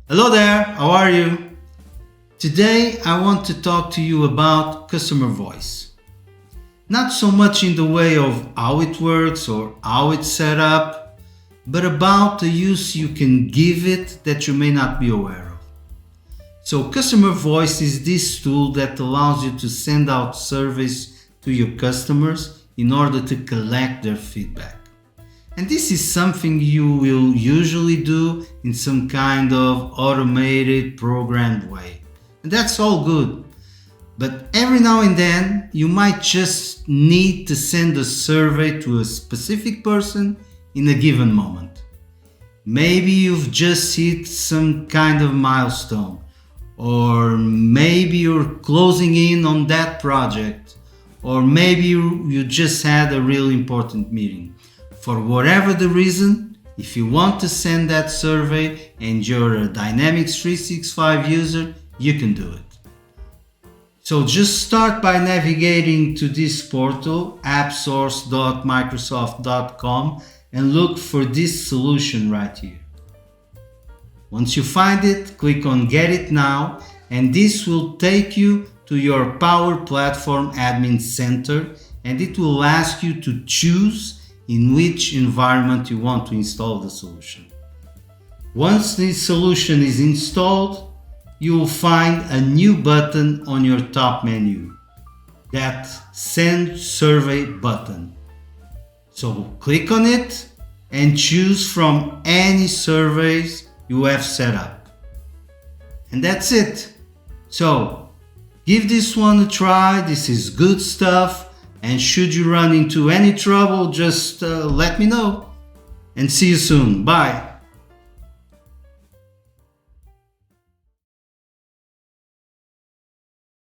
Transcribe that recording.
Hello there, how are you? Today I want to talk to you about customer voice. Not so much in the way of how it works or how it's set up, but about the use you can give it that you may not be aware of. So customer voice is this tool that allows you to send out surveys to your customers in order to collect their feedback. And this is something you will usually do in some kind of automated, programmed way. And that's all good. But every now and then, you might just need to send a survey to a specific person in a given moment. Maybe you've just hit some kind of milestone, or maybe you're closing in on that project, or maybe you just had a really important meeting. For whatever the reason, if you want to send that survey and you're a Dynamics 365 user, you can do it. So just start by navigating to this portal, appsource.microsoft.com, and look for this solution right here. Once you find it, click on Get It Now, and this will take you to your Power Platform Admin Center, and it will ask you to choose in which environment you want to install the solution. Once this solution is installed, you will find a new button on your top menu, that Send Survey button. So click on it and choose from any surveys you have set up. And that's it. So give this one a try, this is good stuff. And should you run into any trouble, just let me know. And see you soon. Bye.